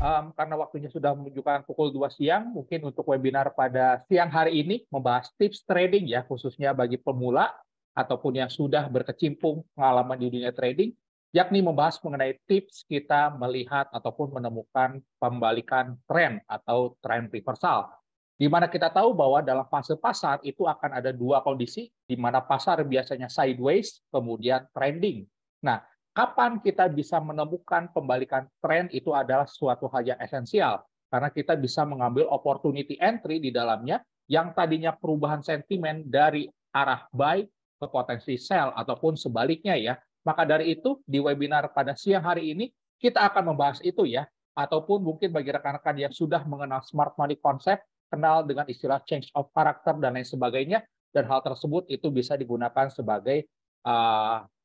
karena waktunya sudah menunjukkan pukul 2 siang, mungkin untuk webinar pada siang hari ini membahas tips trading ya, khususnya bagi pemula ataupun yang sudah berkecimpung pengalaman di dunia trading, yakni membahas mengenai tips kita melihat ataupun menemukan pembalikan tren atau tren reversal. Di mana kita tahu bahwa dalam fase pasar itu akan ada dua kondisi, di mana pasar biasanya sideways, kemudian trending. Nah, kapan kita bisa menemukan pembalikan tren itu adalah suatu hal yang esensial, karena kita bisa mengambil opportunity entry di dalamnya yang tadinya perubahan sentimen dari arah buy ke potensi sell ataupun sebaliknya ya. Maka dari itu di webinar pada siang hari ini kita akan membahas itu ya, ataupun mungkin bagi rekan-rekan yang sudah mengenal smart money concept, kenal dengan istilah change of character dan lain sebagainya, dan hal tersebut itu bisa digunakan sebagai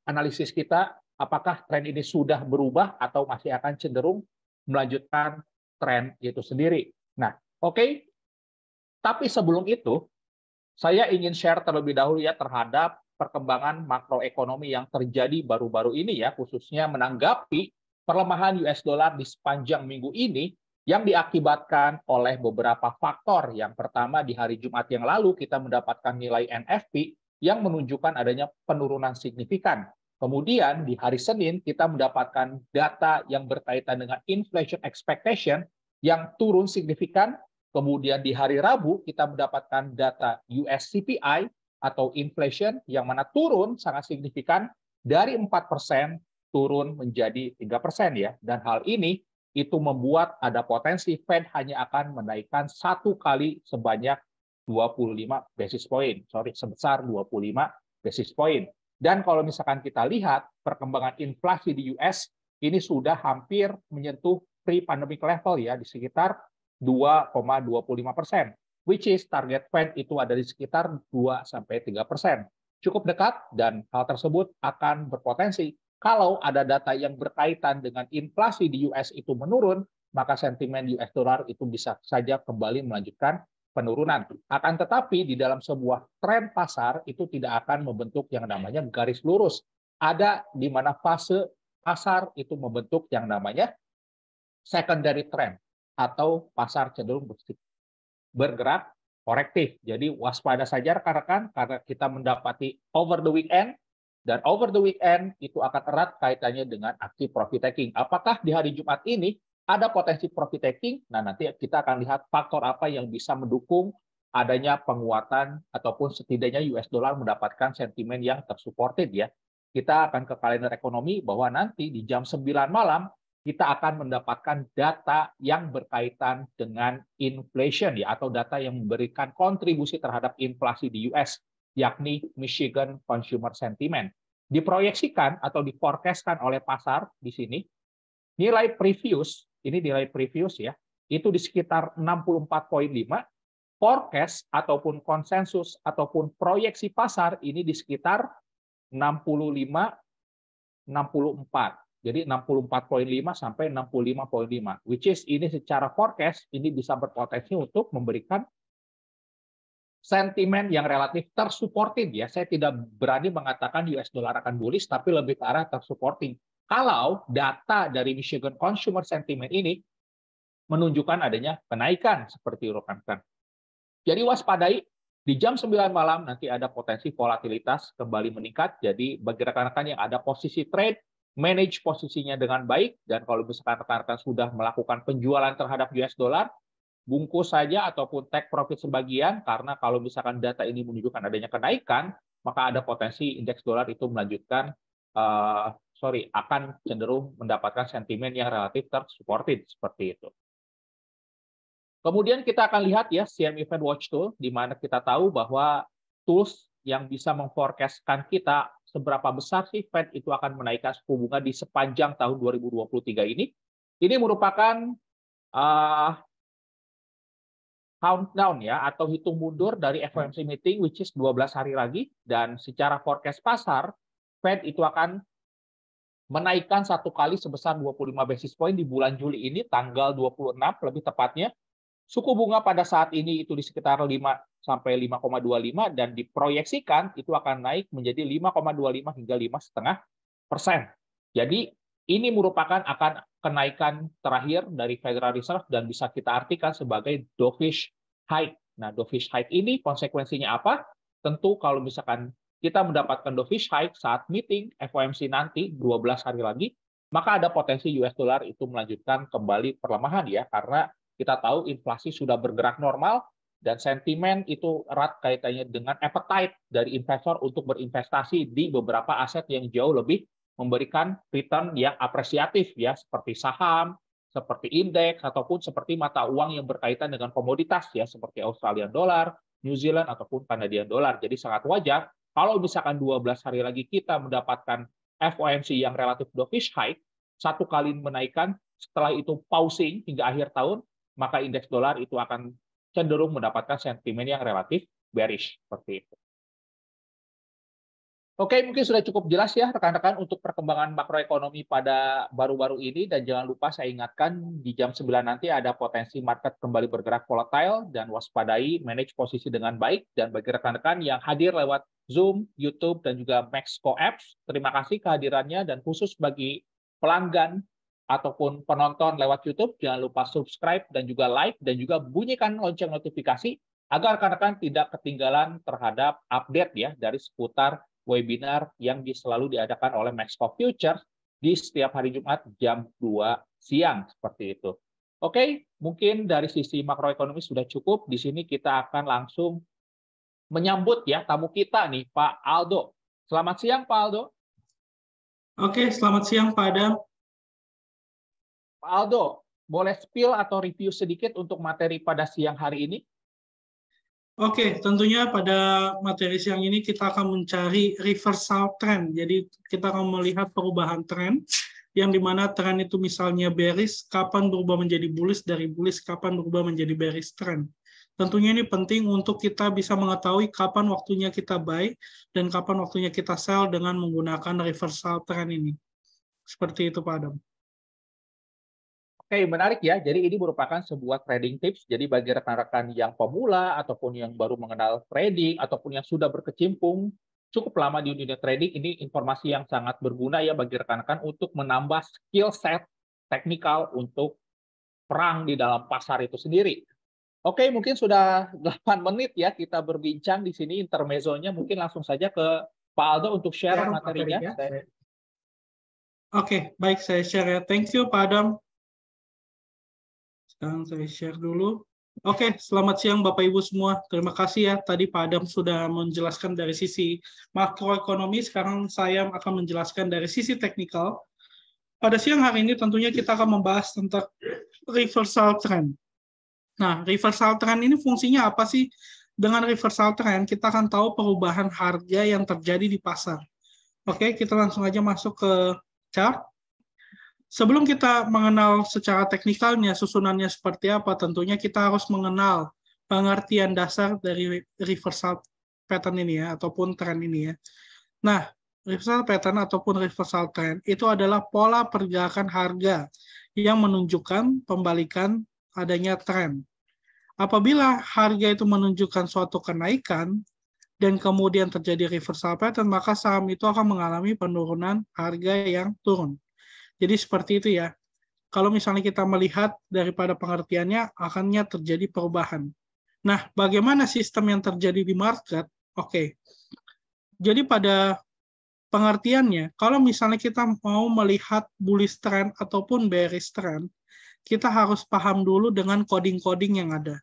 analisis kita apakah tren ini sudah berubah atau masih akan cenderung melanjutkan tren itu sendiri. Nah, oke. Tapi sebelum itu, saya ingin share terlebih dahulu ya terhadap perkembangan makroekonomi yang terjadi baru-baru ini ya, khususnya menanggapi pelemahan US dollar di sepanjang minggu ini yang diakibatkan oleh beberapa faktor. Yang pertama, di hari Jumat yang lalu kita mendapatkan nilai NFP yang menunjukkan adanya penurunan signifikan. Kemudian di hari Senin kita mendapatkan data yang berkaitan dengan inflation expectation yang turun signifikan. Kemudian di hari Rabu kita mendapatkan data US CPI atau inflation yang mana turun sangat signifikan dari 4% turun menjadi 3% ya. Dan hal ini itu membuat ada potensi Fed hanya akan menaikkan satu kali sebanyak 25 basis point. Sebesar 25 basis point. Dan kalau misalkan kita lihat perkembangan inflasi di US ini sudah hampir menyentuh pre-pandemic level ya, di sekitar 2,25%, which is target Fed itu ada di sekitar 2-3%. Cukup dekat dan hal tersebut akan berpotensi kalau ada data yang berkaitan dengan inflasi di US itu menurun, maka sentimen US dollar itu bisa saja kembali melanjutkan penurunan. Akan tetapi di dalam sebuah tren pasar itu tidak akan membentuk yang namanya garis lurus. Ada di mana fase pasar itu membentuk yang namanya secondary trend atau pasar cenderung bergerak korektif. Jadi waspada saja rekan-rekan karena kita mendapati over the weekend, dan over the weekend itu akan erat kaitannya dengan aksi profit taking. Apakah di hari Jumat ini ada potensi profit taking? Nah, nanti kita akan lihat faktor apa yang bisa mendukung adanya penguatan ataupun setidaknya US dollar mendapatkan sentimen yang tersupported ya. Kita akan ke kalender ekonomi bahwa nanti di jam 9 malam kita akan mendapatkan data yang berkaitan dengan inflation ya, atau data yang memberikan kontribusi terhadap inflasi di US, yakni Michigan Consumer Sentiment. Diproyeksikan atau diforecastkan oleh pasar di sini, nilai previous, ini nilai previous ya, itu di sekitar 64,5, forecast ataupun konsensus ataupun proyeksi pasar ini di sekitar 65, 64. Jadi 64,5 sampai 65,5, which is ini secara forecast ini bisa berpotensi untuk memberikan sentimen yang relatif tersupported ya. Saya tidak berani mengatakan US dollar akan bullish, tapi lebih ke arah tersupporting. Kalau data dari Michigan Consumer Sentiment ini menunjukkan adanya kenaikan seperti rekan-rekan. Jadi waspadai di jam 9 malam nanti ada potensi volatilitas kembali meningkat. Jadi bagi rekan-rekan yang ada posisi trade, manage posisinya dengan baik, dan kalau misalkan rekan-rekan sudah melakukan penjualan terhadap US dollar, bungkus saja ataupun take profit sebagian, karena kalau misalkan data ini menunjukkan adanya kenaikan, maka ada potensi indeks dolar itu melanjutkan akan cenderung mendapatkan sentimen yang relatif tersupported seperti itu. Kemudian kita akan lihat ya CME Fed Watch Tool, di mana kita tahu bahwa tools yang bisa memforecastkan kita seberapa besar sih Fed itu akan menaikkan suku bunga di sepanjang tahun 2023 ini. Ini merupakan countdown ya, atau hitung mundur dari FOMC meeting, which is 12 hari lagi, dan secara forecast pasar, Fed itu akan menaikkan satu kali sebesar 25 basis point di bulan Juli ini, tanggal 26 lebih tepatnya. Suku bunga pada saat ini itu di sekitar 5 sampai 5,25 dan diproyeksikan itu akan naik menjadi 5,25 hingga 5,5%. Jadi Ini merupakan akan kenaikan terakhir dari Federal Reserve dan bisa kita artikan sebagai dovish hike. Nah, dovish hike ini konsekuensinya apa? Tentu kalau misalkan kita mendapatkan dovish hike saat meeting FOMC nanti 12 hari lagi, maka ada potensi US dollar itu melanjutkan kembali perlemahan ya, karena kita tahu inflasi sudah bergerak normal dan sentimen itu erat kaitannya dengan appetite dari investor untuk berinvestasi di beberapa aset yang jauh lebih memberikan return yang apresiatif ya, seperti saham, seperti indeks ataupun seperti mata uang yang berkaitan dengan komoditas ya, seperti Australian dollar, New Zealand ataupun Canadian dollar. Jadi sangat wajar kalau misalkan 12 hari lagi kita mendapatkan FOMC yang relatif dovish hike, satu kali menaikkan, setelah itu pausing hingga akhir tahun, maka indeks dolar itu akan cenderung mendapatkan sentimen yang relatif bearish seperti itu. Oke, mungkin sudah cukup jelas ya rekan-rekan untuk perkembangan makroekonomi pada baru-baru ini, dan jangan lupa saya ingatkan di jam 9 nanti ada potensi market kembali bergerak volatile, dan waspadai, manage posisi dengan baik. Dan bagi rekan-rekan yang hadir lewat Zoom, YouTube, dan juga Maxco Apps, terima kasih kehadirannya, dan khusus bagi pelanggan ataupun penonton lewat YouTube, jangan lupa subscribe dan juga like, dan juga bunyikan lonceng notifikasi agar rekan-rekan tidak ketinggalan terhadap update ya dari seputar webinar yang selalu diadakan oleh Maxco Futures di setiap hari Jumat jam 2 siang seperti itu. Oke, mungkin dari sisi makroekonomi sudah cukup. Di sini kita akan langsung menyambut ya tamu kita nih, Pak Aldo. Selamat siang, Pak Aldo. Oke, selamat siang, Pak Adam. Pak Aldo, boleh spill atau review sedikit untuk materi pada siang hari ini? Oke, tentunya pada materi siang ini kita akan mencari reversal trend. Jadi kita akan melihat perubahan tren, yang dimana tren itu misalnya bearish, kapan berubah menjadi bullish, dari bullish kapan berubah menjadi bearish trend. Tentunya ini penting untuk kita bisa mengetahui kapan waktunya kita buy dan kapan waktunya kita sell dengan menggunakan reversal trend ini. Seperti itu, Pak Adam. Oke, menarik ya. Jadi ini merupakan sebuah trading tips. Jadi bagi rekan-rekan yang pemula ataupun yang baru mengenal trading ataupun yang sudah berkecimpung cukup lama di dunia trading, ini informasi yang sangat berguna ya bagi rekan-rekan untuk menambah skill set teknikal untuk perang di dalam pasar itu sendiri. Oke, mungkin sudah 8 menit ya kita berbincang di sini intermezzonya. Mungkin langsung saja ke Pak Aldo untuk share materinya. Oke, baik, saya share ya. Thank you, Pak Adam. Sekarang saya share dulu. Oke, selamat siang Bapak Ibu semua. Terima kasih ya, tadi Pak Adam sudah menjelaskan dari sisi makroekonomi, sekarang saya akan menjelaskan dari sisi teknikal. Pada siang hari ini tentunya kita akan membahas tentang reversal trend. Nah, reversal trend ini fungsinya apa sih? Dengan reversal trend, kita akan tahu perubahan harga yang terjadi di pasar. Oke, kita langsung aja masuk ke chart. Sebelum kita mengenal secara teknikalnya, susunannya seperti apa, tentunya kita harus mengenal pengertian dasar dari reversal pattern ini ya, ataupun tren ini ya. Nah, reversal pattern ataupun reversal trend itu adalah pola pergerakan harga yang menunjukkan pembalikan adanya tren. Apabila harga itu menunjukkan suatu kenaikan dan kemudian terjadi reversal pattern, maka saham itu akan mengalami penurunan harga yang turun. Jadi seperti itu ya. Kalau misalnya kita melihat daripada pengertiannya, akannya terjadi perubahan. Nah, bagaimana sistem yang terjadi di market? Oke. Jadi pada pengertiannya, kalau misalnya kita mau melihat bullish trend ataupun bearish trend, kita harus paham dulu dengan coding-coding yang ada.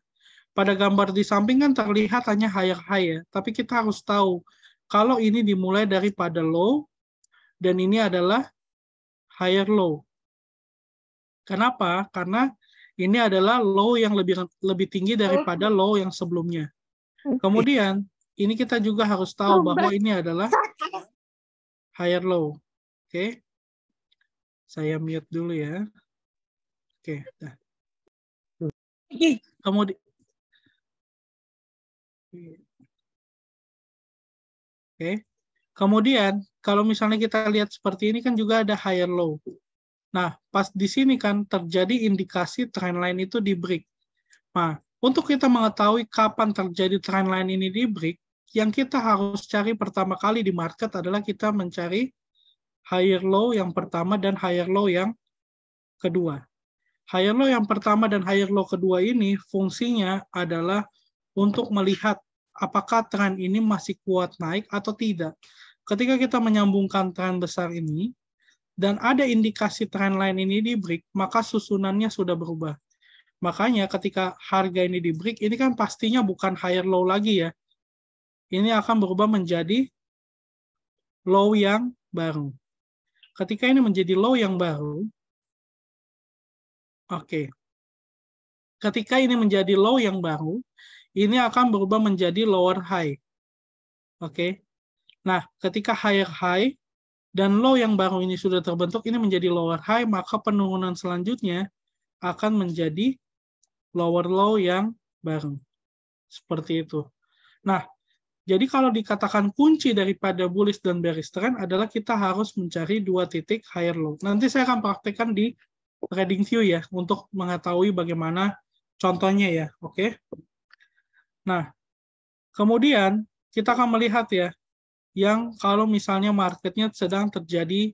Pada gambar di samping kan terlihat hanya higher high ya, tapi kita harus tahu kalau ini dimulai daripada low dan ini adalah higher low. Kenapa? Karena ini adalah low yang lebih tinggi daripada low yang sebelumnya. Kemudian, ini kita juga harus tahu bahwa ini adalah higher low. Oke. Saya mute dulu ya. Oke. Nah. Kemudian Kemudian, kalau misalnya kita lihat seperti ini kan juga ada higher low. Nah, pas di sini kan terjadi indikasi trendline itu di break. Nah, untuk kita mengetahui kapan terjadi trendline ini di break, yang kita harus cari pertama kali di market adalah kita mencari higher low yang pertama dan higher low yang kedua. Higher low yang pertama dan higher low kedua ini fungsinya adalah untuk melihat apakah tren ini masih kuat naik atau tidak. Ketika kita menyambungkan tren besar ini, dan ada indikasi tren line ini di break, maka susunannya sudah berubah. Makanya ketika harga ini di break, ini kan pastinya bukan higher low lagi ya. Ini akan berubah menjadi low yang baru. Ketika ini menjadi low yang baru, oke. Ketika ini menjadi low yang baru, ini akan berubah menjadi lower high. Oke. Nah, ketika higher high dan low yang baru ini sudah terbentuk, ini menjadi lower high, maka penurunan selanjutnya akan menjadi lower low yang baru. Seperti itu. Nah, jadi kalau dikatakan kunci daripada bullish dan bearish trend adalah kita harus mencari dua titik higher low. Nanti saya akan praktekkan di TradingView ya, untuk mengetahui bagaimana contohnya ya, oke? Nah, kemudian kita akan melihat ya, yang kalau misalnya marketnya sedang terjadi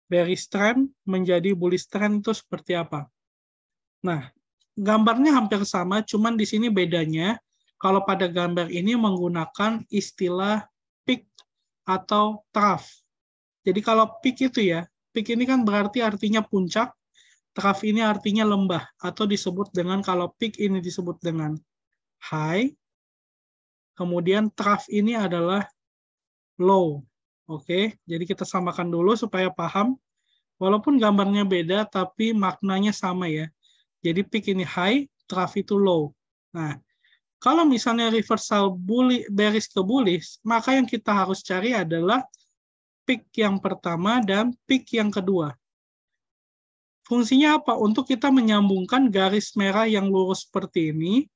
bearish trend menjadi bullish trend itu seperti apa. Nah, gambarnya hampir sama, cuman di sini bedanya, kalau pada gambar ini menggunakan istilah peak atau trough. Jadi kalau peak itu ya, peak ini kan berarti artinya puncak, trough ini artinya lembah, atau disebut dengan, kalau peak ini disebut dengan high, kemudian trough ini adalah low. Oke, jadi kita samakan dulu supaya paham. Walaupun gambarnya beda, tapi maknanya sama ya. Jadi peak ini high, trough itu low. Nah, kalau misalnya reversal bearish ke bullish, maka yang kita harus cari adalah peak yang pertama dan peak yang kedua. Fungsinya apa? Untuk kita menyambungkan garis merah yang lurus seperti ini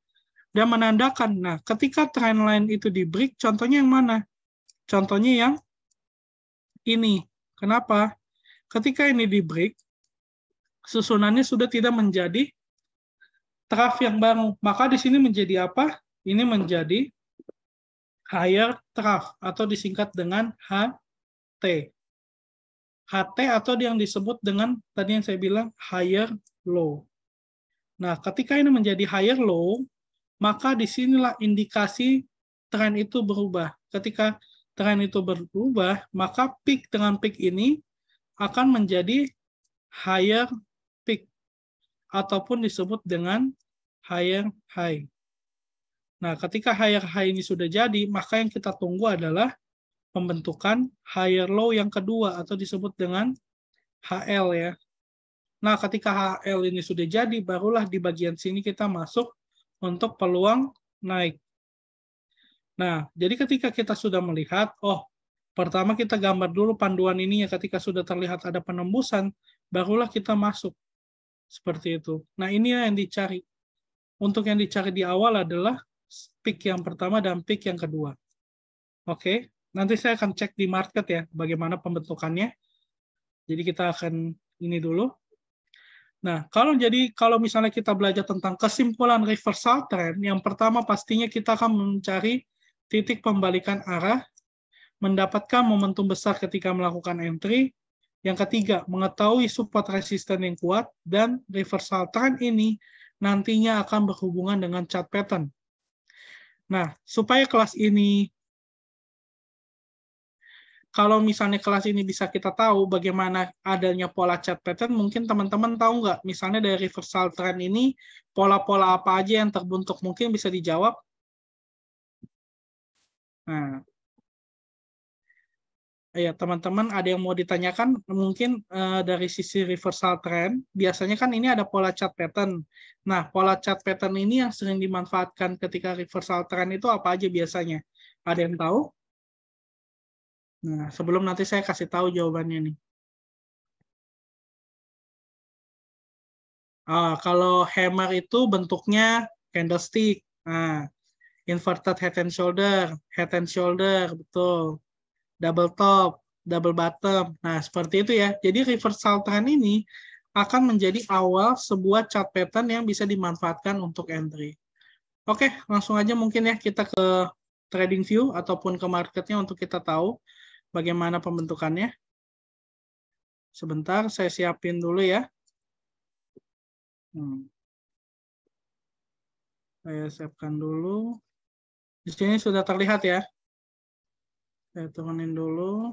dan menandakan, nah ketika trendline itu di break, contohnya yang mana? Contohnya yang ini. Kenapa? Ketika ini di break, susunannya sudah tidak menjadi trough yang baru. Maka di sini menjadi apa? Ini menjadi higher trough atau disingkat dengan HT. HT atau yang disebut dengan tadi yang saya bilang higher low. Nah, ketika ini menjadi higher low, maka disinilah indikasi tren itu berubah. Ketika tren itu berubah, maka peak dengan peak ini akan menjadi higher peak ataupun disebut dengan higher high. Nah, ketika higher high ini sudah jadi, maka yang kita tunggu adalah pembentukan higher low yang kedua atau disebut dengan HL ya. Nah, ketika HL ini sudah jadi, barulah di bagian sini kita masuk untuk peluang naik. Nah, jadi ketika kita sudah melihat, oh, pertama kita gambar dulu panduan ini ya, ketika sudah terlihat ada penembusan, barulah kita masuk. Seperti itu. Nah, ini yang dicari. Untuk yang dicari di awal adalah peak yang pertama dan peak yang kedua. Oke. Nanti saya akan cek di market ya, bagaimana pembentukannya. Jadi kita akan ini dulu. Nah, kalau misalnya kita belajar tentang kesimpulan reversal trend, yang pertama pastinya kita akan mencari titik pembalikan arah, mendapatkan momentum besar ketika melakukan entry. Yang ketiga, mengetahui support resisten yang kuat, dan reversal trend ini nantinya akan berhubungan dengan chart pattern. Nah, supaya kelas ini, kalau misalnya kelas ini bisa kita tahu bagaimana adanya pola chart pattern, mungkin teman-teman tahu nggak, misalnya dari reversal trend ini, pola-pola apa aja yang terbentuk, mungkin bisa dijawab. Nah, ya teman-teman ada yang mau ditanyakan, mungkin dari sisi reversal trend, biasanya kan ini ada pola chart pattern. Nah, pola chart pattern ini yang sering dimanfaatkan ketika reversal trend itu apa aja biasanya? Ada yang tahu? Nah, sebelum nanti saya kasih tahu jawabannya nih. Kalau hammer itu bentuknya candlestick. Nah, inverted head and shoulder, betul. Double top, double bottom. Nah, seperti itu ya. Jadi reversal trend ini akan menjadi awal sebuah chart pattern yang bisa dimanfaatkan untuk entry. Oke, langsung aja mungkin ya kita ke TradingView ataupun ke marketnya untuk kita tahu bagaimana pembentukannya. Sebentar, saya siapin dulu ya. Saya siapkan dulu. Di sini sudah terlihat ya. Saya turunin dulu.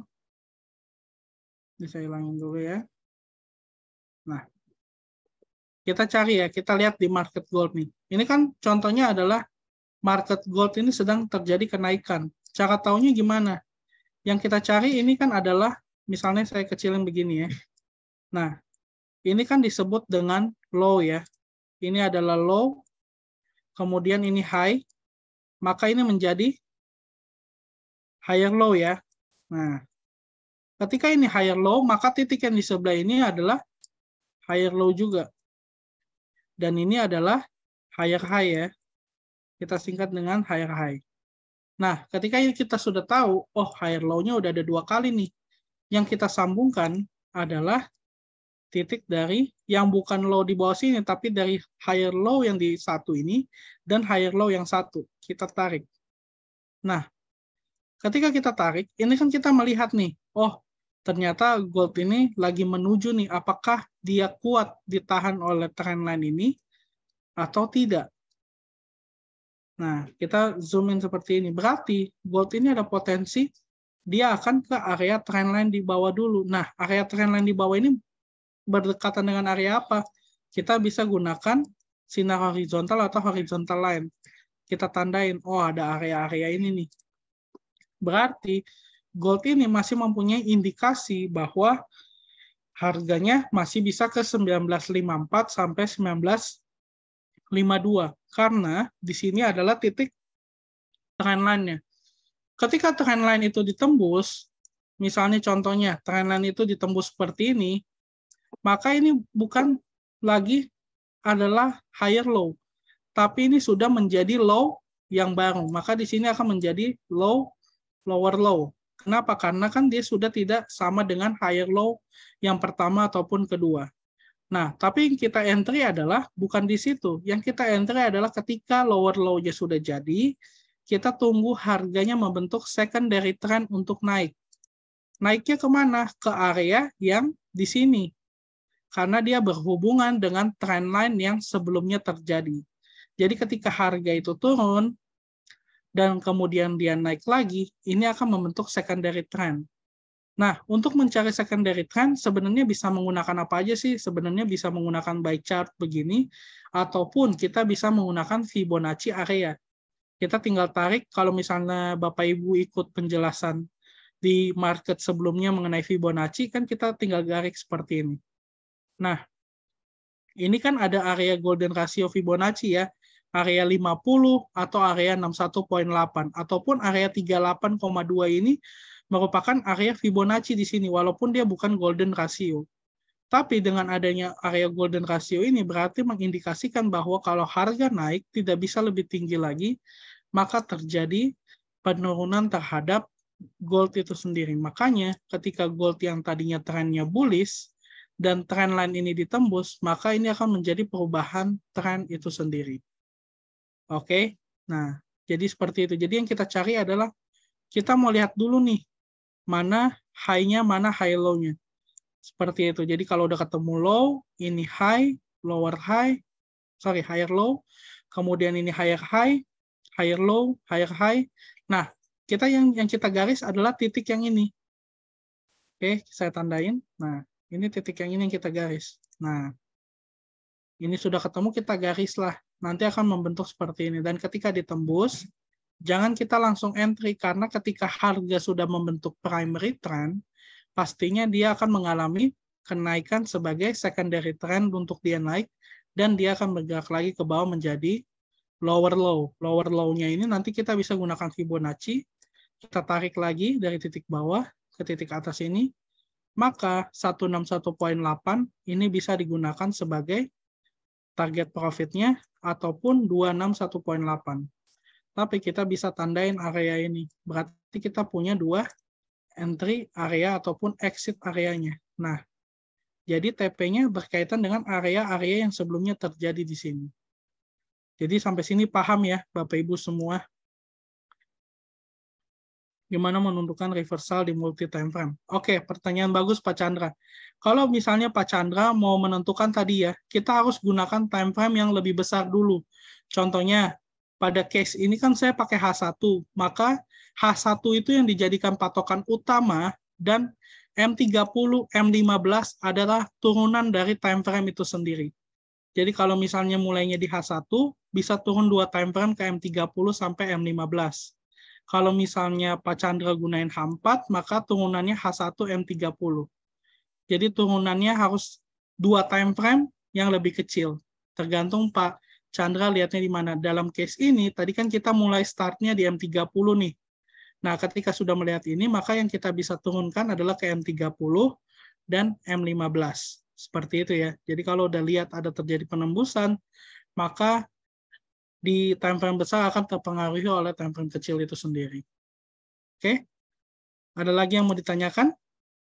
Ini saya hilangin dulu ya. Nah, kita cari ya, kita lihat di market gold nih. Ini kan contohnya adalah market gold ini sedang terjadi kenaikan. Cara taunya gimana? Yang kita cari ini kan adalah, misalnya saya kecilin begini ya. Nah, ini kan disebut dengan low ya. Ini adalah low, kemudian ini high, maka ini menjadi higher low ya. Nah, ketika ini higher low, maka titik yang di sebelah ini adalah higher low juga. Dan ini adalah higher high ya. Kita singkat dengan higher high. Nah, ketika kita sudah tahu, oh higher low-nya udah ada 2 kali nih. Yang kita sambungkan adalah titik dari yang bukan low di bawah sini, tapi dari higher low yang di satu ini, dan higher low yang satu. Kita tarik. Nah, ketika kita tarik, ini kan kita melihat nih, oh ternyata gold ini lagi menuju nih, apakah dia kuat ditahan oleh trendline ini, atau tidak. Nah, kita zoom in seperti ini. Berarti gold ini ada potensi dia akan ke area trendline di bawah dulu. Nah, area trendline di bawah ini berdekatan dengan area apa? Kita bisa gunakan sinar horizontal atau horizontal line. Kita tandain, oh ada area-area ini nih. Berarti gold ini masih mempunyai indikasi bahwa harganya masih bisa ke 1954 sampai 1952 karena di sini adalah titik trendline-nya. Ketika trendline itu ditembus, misalnya contohnya trendline itu ditembus seperti ini, maka ini bukan lagi adalah higher low, tapi ini sudah menjadi low yang baru. Maka di sini akan menjadi low, lower low. Kenapa? Karena kan dia sudah tidak sama dengan higher low yang pertama ataupun kedua. Nah, tapi yang kita entry adalah bukan di situ. Yang kita entry adalah ketika lower low-nya sudah jadi, kita tunggu harganya membentuk secondary trend untuk naik. Naiknya kemana? Ke area yang di sini. Karena dia berhubungan dengan trendline yang sebelumnya terjadi. Jadi ketika harga itu turun, dan kemudian dia naik lagi, ini akan membentuk secondary trend. Nah, untuk mencari secondary trend sebenarnya bisa menggunakan apa aja sih? Sebenarnya bisa menggunakan by chart begini, ataupun kita bisa menggunakan Fibonacci area. Kita tinggal tarik, kalau misalnya Bapak Ibu ikut penjelasan di market sebelumnya mengenai Fibonacci, kan kita tinggal garis seperti ini. Nah, ini kan ada area golden ratio Fibonacci ya, area 50 atau area 61.8, ataupun area 38,2 ini merupakan area Fibonacci di sini, walaupun dia bukan golden ratio. Tapi dengan adanya area golden ratio ini berarti mengindikasikan bahwa kalau harga naik tidak bisa lebih tinggi lagi, maka terjadi penurunan terhadap gold itu sendiri. Makanya ketika gold yang tadinya trennya bullish dan trendline ini ditembus, maka ini akan menjadi perubahan tren itu sendiri. Oke, nah jadi seperti itu. Jadi yang kita cari adalah kita mau lihat dulu nih, mana high-nya, mana high low-nya. Seperti itu. Jadi kalau udah ketemu low, ini high, lower high, higher low, kemudian ini higher high, higher low, higher high. Nah, kita yang kita garis adalah titik yang ini. Oke, saya tandain. Nah, ini titik yang ini yang kita garis. Nah, ini sudah ketemu, kita garis lah. Nanti akan membentuk seperti ini. Dan ketika ditembus, jangan kita langsung entry, karena ketika harga sudah membentuk primary trend, pastinya dia akan mengalami kenaikan sebagai secondary trend untuk dia naik, dan dia akan bergerak lagi ke bawah menjadi lower low. Lower low-nya ini nanti kita bisa gunakan Fibonacci, kita tarik lagi dari titik bawah ke titik atas ini, maka 161.8 ini bisa digunakan sebagai target profitnya, ataupun 261.8. Tapi kita bisa tandain area ini. Berarti kita punya dua entry area ataupun exit areanya. Nah, jadi TP-nya berkaitan dengan area-area yang sebelumnya terjadi di sini. Jadi sampai sini paham ya Bapak Ibu semua? Gimana menentukan reversal di multi time frame? Oke, pertanyaan bagus Pak Chandra. Kalau misalnya Pak Chandra mau menentukan tadi ya, kita harus gunakan time frame yang lebih besar dulu. Contohnya, pada case ini kan saya pakai H1, maka H1 itu yang dijadikan patokan utama dan M30, M15 adalah turunan dari time frame itu sendiri. Jadi kalau misalnya mulainya di H1, bisa turun 2 time frame ke M30 sampai M15. Kalau misalnya Pak Chandra gunain H4, maka turunannya H1 M30. Jadi turunannya harus 2 time frame yang lebih kecil. Tergantung Pak Chandra lihatnya di mana. Dalam case ini, tadi kan kita mulai startnya di M30 nih. Nah, ketika sudah melihat ini, maka yang kita bisa turunkan adalah ke M30 dan M15. Seperti itu ya. Jadi kalau udah lihat ada terjadi penembusan, maka di time frame besar akan terpengaruhi oleh time frame kecil itu sendiri. Oke? Ada lagi yang mau ditanyakan?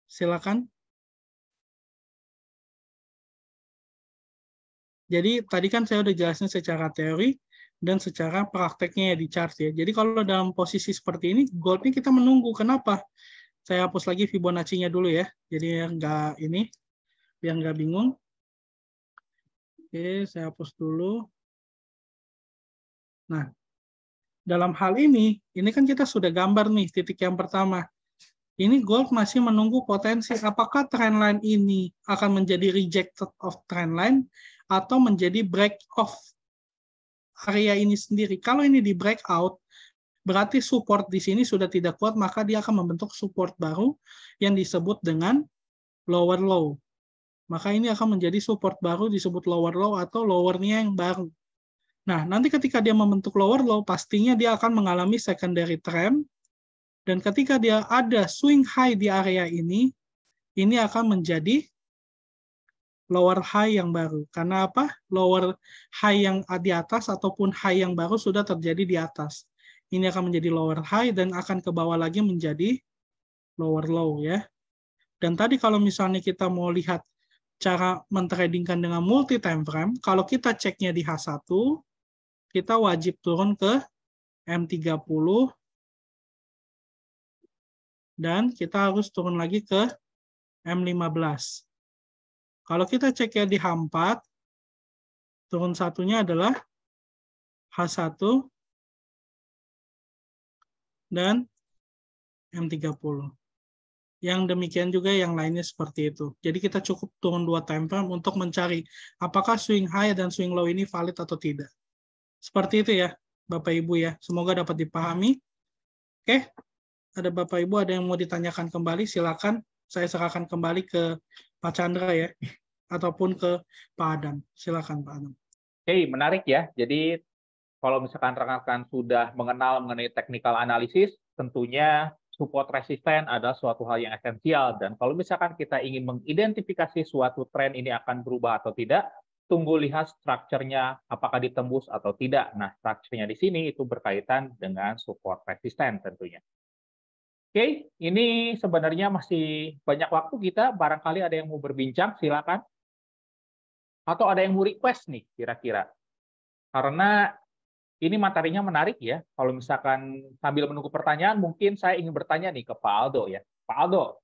Silakan. Jadi tadi kan saya udah jelasin secara teori dan secara prakteknya ya di chart ya. Jadi kalau dalam posisi seperti ini, goldnya kita menunggu. Kenapa? Saya hapus lagi Fibonacci-nya dulu ya. Jadi nggak ini, biar nggak bingung. Oke, saya hapus dulu. Nah, dalam hal ini kan kita sudah gambar nih titik yang pertama. Ini gold masih menunggu potensi apakah trendline ini akan menjadi rejected of trendline atau menjadi break off area ini sendiri. Kalau ini di breakout, berarti support di sini sudah tidak kuat, maka dia akan membentuk support baru yang disebut dengan lower low. Maka ini akan menjadi support baru disebut lower low atau lowernya yang baru. Nah, nanti ketika dia membentuk lower low, pastinya dia akan mengalami secondary trend. Dan ketika dia ada swing high di area ini akan menjadi lower high yang baru. Karena apa? Lower high yang di atas ataupun high yang baru sudah terjadi di atas. Ini akan menjadi lower high dan akan ke bawah lagi menjadi lower low ya. Dan tadi kalau misalnya kita mau lihat cara mentradingkan dengan multi time frame, kalau kita ceknya di H1, kita wajib turun ke M30 dan kita harus turun lagi ke M15. Kalau kita ceknya di H4, turun satunya adalah H1 dan M30. Yang demikian juga yang lainnya seperti itu. Jadi kita cukup turun 2 time frame untuk mencari apakah swing high dan swing low ini valid atau tidak. Seperti itu ya, Bapak Ibu ya. Semoga dapat dipahami. Oke, ada Bapak Ibu ada yang mau ditanyakan kembali, silakan. Saya serahkan kembali ke Pak Chandra ya, ataupun ke Pak Adam. Silakan Pak Adam. Oke, menarik ya. Jadi kalau misalkan rekan-rekan sudah mengenal mengenai technical analysis, tentunya support resisten adalah suatu hal yang esensial. Dan kalau misalkan kita ingin mengidentifikasi suatu tren ini akan berubah atau tidak, tunggu lihat strukturnya apakah ditembus atau tidak. Nah, strukturnya di sini itu berkaitan dengan support resisten tentunya. Oke, ini sebenarnya masih banyak waktu kita. Barangkali ada yang mau berbincang, silakan. Atau ada yang mau request nih, kira-kira. Karena ini materinya menarik ya. Kalau misalkan sambil menunggu pertanyaan, mungkin saya ingin bertanya nih ke Pak Aldo ya. Pak Aldo,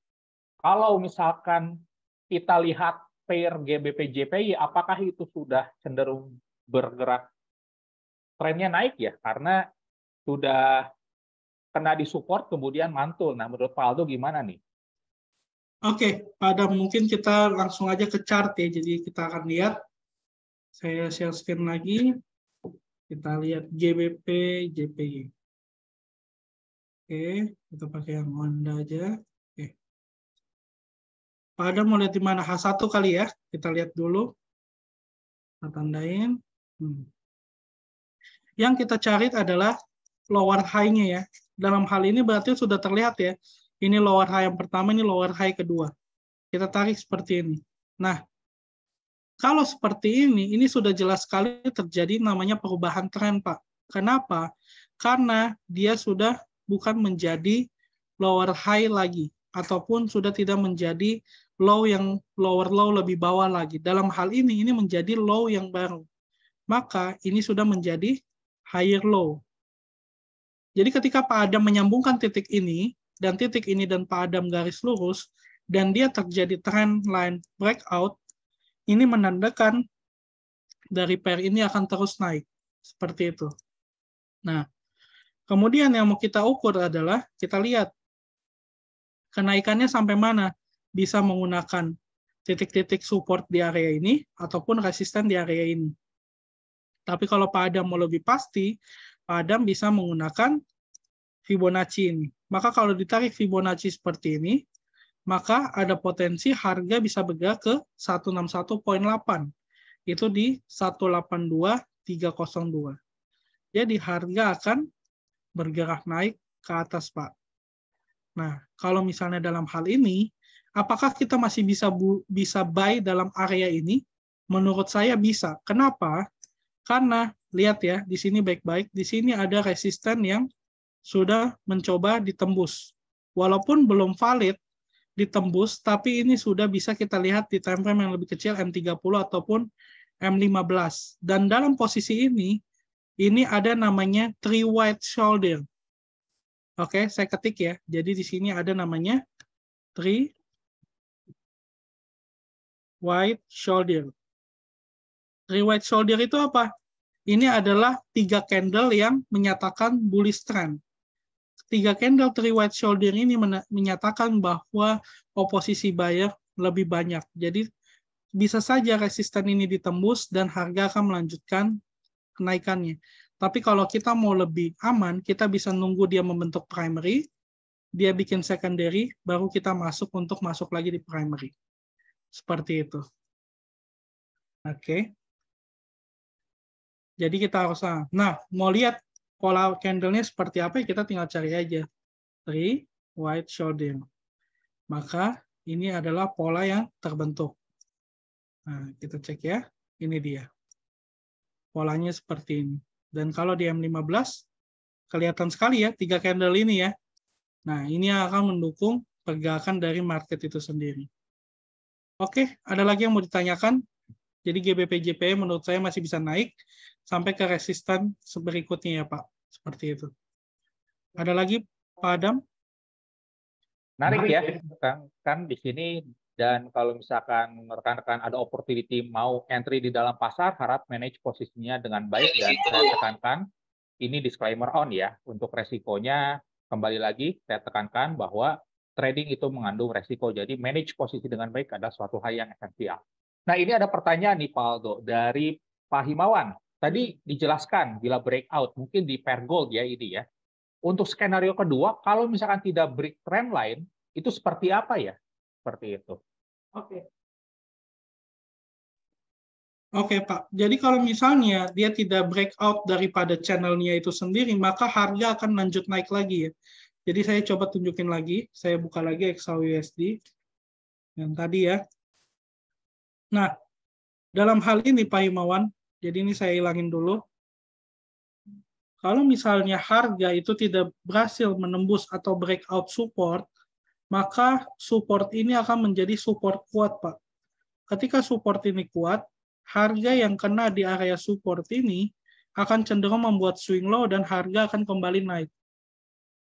kalau misalkan kita lihat pair GBP JPY, apakah itu sudah cenderung bergerak trennya naik ya? Karena sudah kena di support kemudian mantul. Nah, menurut Pak Aldo gimana nih? Oke, Pak Adam, mungkin kita langsung aja ke chart ya. Jadi kita akan lihat. Saya share screen lagi. Kita lihat GBP, JPY. Oke, kita pakai yang Honda aja. Oke. Pak Adam mau lihat di mana? H1 kali ya. Kita lihat dulu. Kita tandain. Yang kita cari adalah lower high-nya ya. Dalam hal ini berarti sudah terlihat ya. Ini lower high yang pertama, ini lower high kedua. Kita tarik seperti ini. Nah, kalau seperti ini sudah jelas sekali terjadi namanya perubahan tren, Pak. Kenapa? Karena dia sudah bukan menjadi lower high lagi, ataupun sudah tidak menjadi low yang lower low lebih bawah lagi. Dalam hal ini menjadi low yang baru. Maka ini sudah menjadi higher low. Jadi ketika Pak Adam menyambungkan titik ini dan Pak Adam garis lurus, dan dia terjadi trend line breakout, ini menandakan dari pair ini akan terus naik. Seperti itu. Nah, kemudian yang mau kita ukur adalah, kita lihat kenaikannya sampai mana. Bisa menggunakan titik-titik support di area ini, ataupun resisten di area ini. Tapi kalau Pak Adam mau lebih pasti, Pak Adam bisa menggunakan Fibonacci ini. Maka kalau ditarik Fibonacci seperti ini, maka ada potensi harga bisa bergerak ke 161.8. Itu di 182.302. Jadi harga akan bergerak naik ke atas, Pak. Nah, kalau misalnya dalam hal ini, apakah kita masih bisa buy dalam area ini? Menurut saya bisa. Kenapa? Karena lihat ya, di sini baik-baik, di sini ada resisten yang sudah mencoba ditembus. Walaupun belum valid ditembus, tapi ini sudah bisa kita lihat di time frame yang lebih kecil, M30 ataupun M15. Dan dalam posisi ini ada namanya three white shoulder. Oke, saya ketik ya. Jadi di sini ada namanya three white shoulder. Three white shoulder itu apa? Ini adalah 3 candle yang menyatakan bullish trend. 3 candle three white shoulder ini menyatakan bahwa oposisi buyer lebih banyak. Jadi bisa saja resisten ini ditembus dan harga akan melanjutkan kenaikannya. Tapi kalau kita mau lebih aman, kita bisa nunggu dia membentuk primary, dia bikin secondary, baru kita masuk lagi di primary. Seperti itu. Oke. Jadi kita harus, nah, mau lihat pola candle-nya seperti apa, kita tinggal cari aja. Three white shoulder. Maka ini adalah pola yang terbentuk. Nah, kita cek ya. Ini dia. Polanya seperti ini. Dan kalau di M15, kelihatan sekali ya, 3 candle ini ya. Nah, ini akan mendukung pergerakan dari market itu sendiri. Oke, ada lagi yang mau ditanyakan? Jadi GBP/JPY menurut saya masih bisa naik sampai ke resisten berikutnya ya Pak. Seperti itu. Ada lagi Pak Adam? Menarik ya, kan di sini, dan kalau misalkan rekan-rekan ada opportunity mau entry di dalam pasar, harap manage posisinya dengan baik, dan saya tekankan ini disclaimer on ya, untuk resikonya kembali lagi saya tekankan bahwa trading itu mengandung resiko, jadi manage posisi dengan baik adalah suatu hal yang esensial. Nah, ini ada pertanyaan nih Pak Aldo dari Pak Himawan. Tadi dijelaskan bila breakout mungkin di pair gold ya ini ya. Untuk skenario kedua, kalau misalkan tidak break trend line, itu seperti apa ya? Seperti itu. Oke. Oke, Pak. Jadi kalau misalnya dia tidak breakout daripada channelnya itu sendiri, maka harga akan lanjut naik lagi ya. Jadi saya coba tunjukin lagi. Saya buka lagi XAUUSD. Yang tadi ya. Nah, dalam hal ini Pak Himawan, jadi ini saya hilangin dulu. Kalau misalnya harga itu tidak berhasil menembus atau breakout support, maka support ini akan menjadi support kuat, Pak. Ketika support ini kuat, harga yang kena di area support ini akan cenderung membuat swing low dan harga akan kembali naik.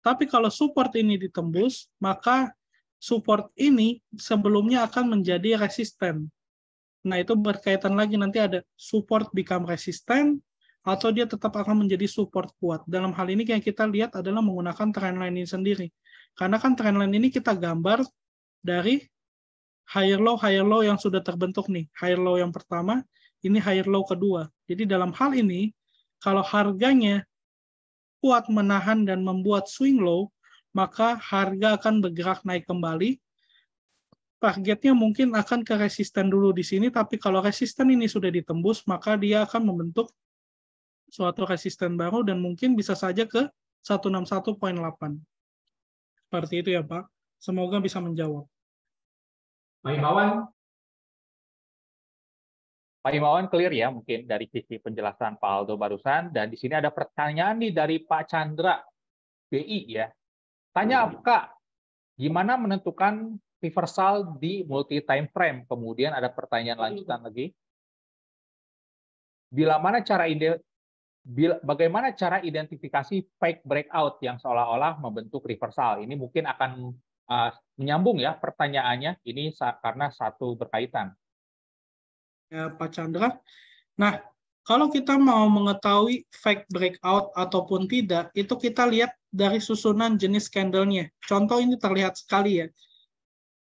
Tapi kalau support ini ditembus, maka support ini sebelumnya akan menjadi resisten. Nah, itu berkaitan lagi, nanti ada support become resistant, atau dia tetap akan menjadi support kuat. Dalam hal ini yang kita lihat adalah menggunakan trendline ini sendiri. Karena kan trendline ini kita gambar dari higher low yang sudah terbentuk nih. Higher low yang pertama, ini higher low kedua. Jadi dalam hal ini, kalau harganya kuat menahan dan membuat swing low, maka harga akan bergerak naik kembali. Targetnya mungkin akan ke resisten dulu di sini, tapi kalau resisten ini sudah ditembus, maka dia akan membentuk suatu resisten baru dan mungkin bisa saja ke 161.8. Seperti itu ya Pak. Semoga bisa menjawab. Pak Himawan clear ya mungkin dari sisi penjelasan Pak Aldo barusan, dan di sini ada pertanyaan nih dari Pak Chandra BI ya. Tanya Kak, gimana menentukan reversal di multi time frame? Kemudian ada pertanyaan lanjutan lagi. bagaimana cara identifikasi fake breakout yang seolah-olah membentuk reversal? Ini mungkin akan menyambung ya pertanyaannya, ini karena satu berkaitan. Ya, Pak Chandra. Nah, kalau kita mau mengetahui fake breakout ataupun tidak, itu kita lihat dari susunan jenis candle-nya. Contoh ini terlihat sekali ya.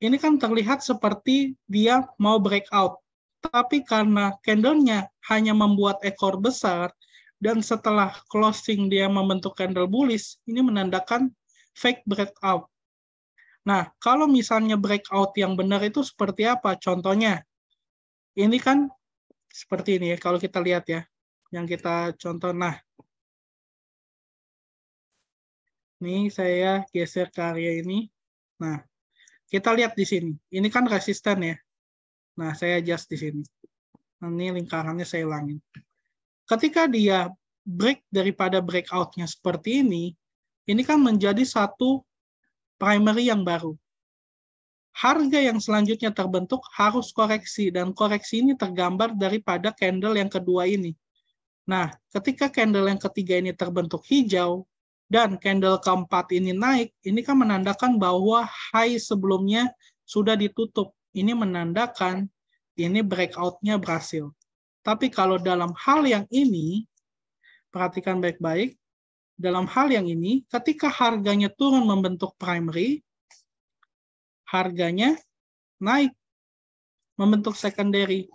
Ini kan terlihat seperti dia mau breakout. Tapi karena candle-nya hanya membuat ekor besar, dan setelah closing dia membentuk candle bullish, ini menandakan fake breakout. Nah, kalau misalnya breakout yang benar itu seperti apa? Contohnya, ini kan seperti ini ya, kalau kita lihat ya, yang kita contoh. Nah, ini saya geser ke area ini. Nah, kita lihat di sini. Ini kan resisten ya. Nah, saya adjust di sini. Nah, ini lingkarannya saya ulangin. Ketika dia break daripada breakout-nya seperti ini kan menjadi satu primary yang baru. Harga yang selanjutnya terbentuk harus koreksi, dan koreksi ini tergambar daripada candle yang kedua ini. Nah, ketika candle yang ketiga ini terbentuk hijau, dan candle keempat ini naik, ini kan menandakan bahwa high sebelumnya sudah ditutup. Ini menandakan ini breakout-nya berhasil. Tapi kalau dalam hal yang ini, perhatikan baik-baik, dalam hal yang ini, ketika harganya turun membentuk primary, harganya naik membentuk secondary.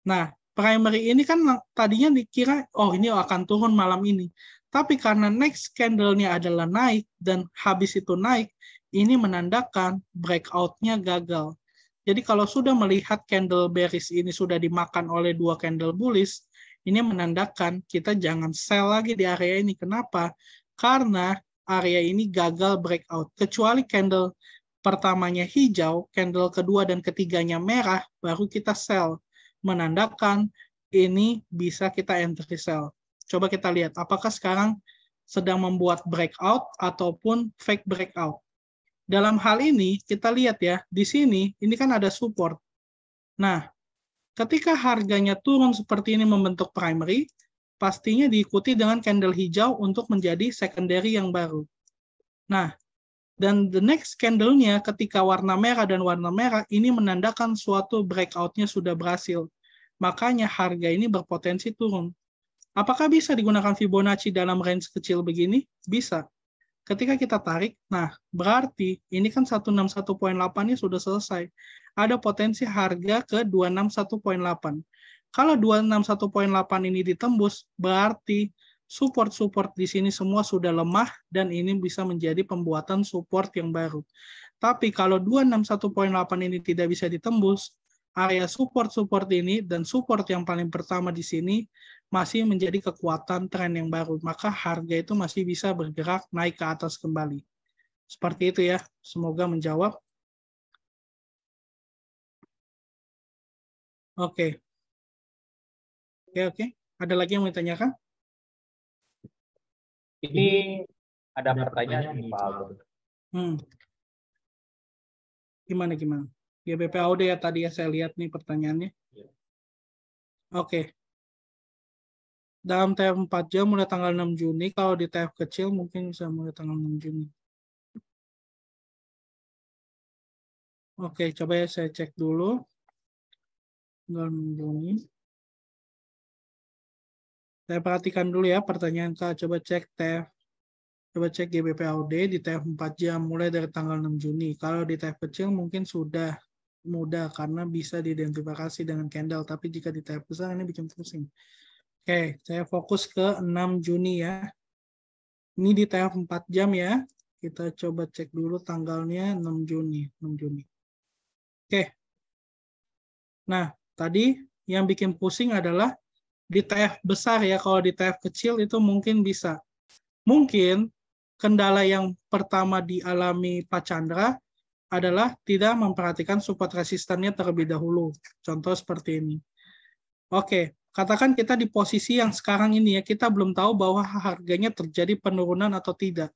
Nah, primary ini kan tadinya dikira, oh ini akan turun malam ini. Tapi karena next candle-nya adalah naik, dan habis itu naik, ini menandakan breakout-nya gagal. Jadi kalau sudah melihat candle bearish ini sudah dimakan oleh dua candle bullish, ini menandakan kita jangan sell lagi di area ini. Kenapa? Karena area ini gagal breakout. Kecuali candle pertamanya hijau, candle kedua dan ketiganya merah, baru kita sell. Menandakan ini bisa kita entry sell. Coba kita lihat, apakah sekarang sedang membuat breakout ataupun fake breakout. Dalam hal ini, kita lihat ya, di sini, ini kan ada support. Nah, ketika harganya turun seperti ini membentuk primary, pastinya diikuti dengan candle hijau untuk menjadi secondary yang baru. Nah, dan the next candle-nya ketika warna merah dan warna merah, ini menandakan suatu breakout-nya sudah berhasil. Makanya harga ini berpotensi turun. Apakah bisa digunakan Fibonacci dalam range kecil begini? Bisa. Ketika kita tarik, nah berarti ini kan 161.8-nya sudah selesai. Ada potensi harga ke 261.8. Kalau 261.8 ini ditembus, berarti support-support di sini semua sudah lemah, dan ini bisa menjadi pembuatan support yang baru. Tapi kalau 261.8 ini tidak bisa ditembus, area support-support ini dan support yang paling pertama di sini masih menjadi kekuatan tren yang baru. Maka harga itu masih bisa bergerak naik ke atas kembali. Seperti itu ya. Semoga menjawab. Oke. Oke. Ada lagi yang mau ditanyakan? Ini ada pertanyaan nih Pak Aldo. Gimana? GBP-AUD ya tadi ya, saya lihat nih pertanyaannya. Oke. Dalam TF 4 jam mulai tanggal 6 Juni, kalau di TF kecil mungkin bisa mulai tanggal 6 Juni. Oke, coba ya saya cek dulu. Tanggal 6 Juni. Saya perhatikan dulu ya pertanyaan Kak. Coba cek TF. Coba cek GBP-AUD di TF 4 jam mulai dari tanggal 6 Juni. Kalau di TF kecil mungkin sudah mudah karena bisa diidentifikasi dengan candle. Tapi jika di TF besar ini bikin pusing. Oke, saya fokus ke 6 Juni ya. Ini di TF 4 jam ya. Kita coba cek dulu tanggalnya 6 Juni. Oke. Nah, tadi yang bikin pusing adalah di TF besar ya. Kalau di TF kecil itu mungkin bisa. Mungkin kendala yang pertama dialami Pak Chandra adalah tidak memperhatikan support resistannya terlebih dahulu. Contoh seperti ini. Oke, katakan kita di posisi yang sekarang ini ya, kita belum tahu bahwa harganya terjadi penurunan atau tidak.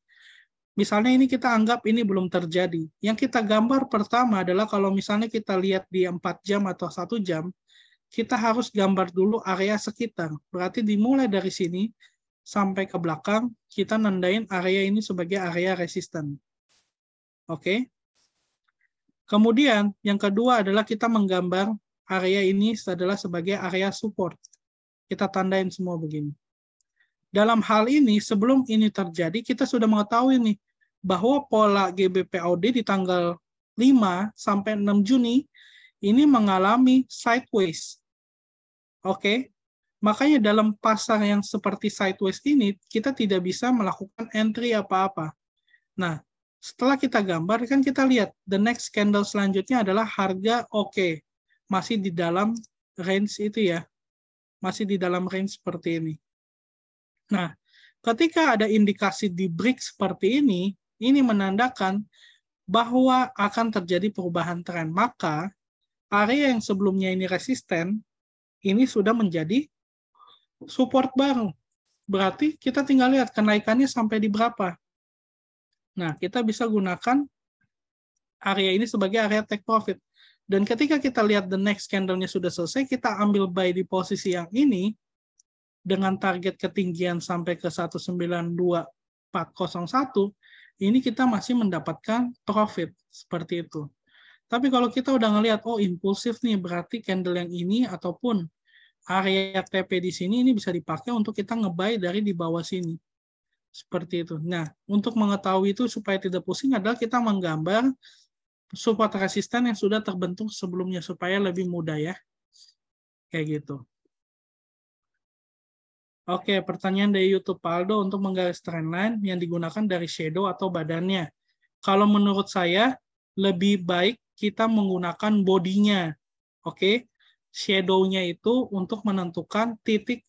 Misalnya ini kita anggap ini belum terjadi. Yang kita gambar pertama adalah kalau misalnya kita lihat di 4 jam atau 1 jam, kita harus gambar dulu area sekitar. Berarti dimulai dari sini sampai ke belakang, kita nandain area ini sebagai area resisten. Oke. Kemudian yang kedua adalah kita menggambar area ini adalah sebagai area support. Kita tandain semua begini. Dalam hal ini, sebelum ini terjadi, kita sudah mengetahui nih, bahwa pola GBPAUD di tanggal 5 sampai 6 Juni ini mengalami sideways. Oke, makanya dalam pasar yang seperti sideways ini, kita tidak bisa melakukan entry apa-apa. Nah, setelah kita gambar, kan kita lihat, the next candle selanjutnya adalah harga oke. Masih di dalam range itu ya. Masih di dalam range seperti ini. Nah, ketika ada indikasi di break seperti ini menandakan bahwa akan terjadi perubahan tren. Maka, area yang sebelumnya ini resisten, ini sudah menjadi support baru. Berarti kita tinggal lihat kenaikannya sampai di berapa. Nah, kita bisa gunakan area ini sebagai area take profit. Dan ketika kita lihat the next candle-nya sudah selesai, kita ambil buy di posisi yang ini, dengan target ketinggian sampai ke 192.401, ini kita masih mendapatkan profit seperti itu. Tapi kalau kita udah ngelihat, oh impulsif nih, berarti candle yang ini ataupun area TP di sini ini bisa dipakai untuk kita nge-buy dari di bawah sini. Seperti itu. Nah, untuk mengetahui itu supaya tidak pusing adalah kita menggambar support resisten yang sudah terbentuk sebelumnya supaya lebih mudah ya. Kayak gitu. Oke, pertanyaan dari YouTube Paldo untuk menggaris trendline yang digunakan dari shadow atau badannya. Kalau menurut saya, lebih baik kita menggunakan bodinya. Oke, shadow-nya itu untuk menentukan titik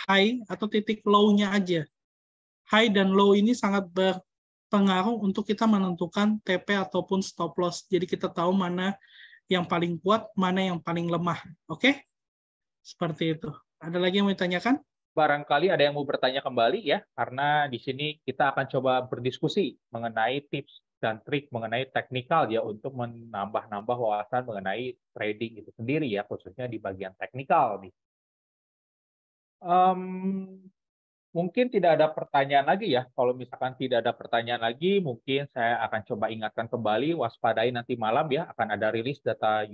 high atau titik low-nya aja. High dan low ini sangat berpengaruh untuk kita menentukan TP ataupun stop loss. Jadi kita tahu mana yang paling kuat, mana yang paling lemah. Oke? Seperti itu. Ada lagi yang mau ditanyakan? Barangkali ada yang mau bertanya kembali ya, karena di sini kita akan coba berdiskusi mengenai tips dan trik mengenai teknikal ya untuk menambah-nambah wawasan mengenai trading itu sendiri ya, khususnya di bagian teknikal nih. Mungkin tidak ada pertanyaan lagi ya. Kalau misalkan tidak ada pertanyaan lagi, mungkin saya akan coba ingatkan kembali, waspadai nanti malam ya, akan ada rilis data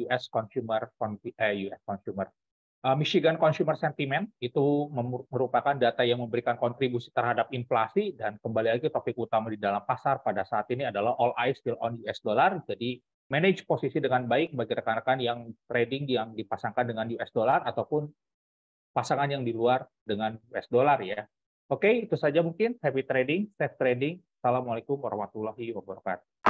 Michigan Consumer Sentiment. Itu merupakan data yang memberikan kontribusi terhadap inflasi, dan kembali lagi topik utama di dalam pasar pada saat ini adalah all eyes still on US dollar. Jadi manage posisi dengan baik bagi rekan-rekan yang trading yang dipasangkan dengan US dollar ataupun pasangan yang di luar dengan US dollar ya. Oke, itu saja mungkin. Happy trading, safe trading. Assalamualaikum warahmatullahi wabarakatuh.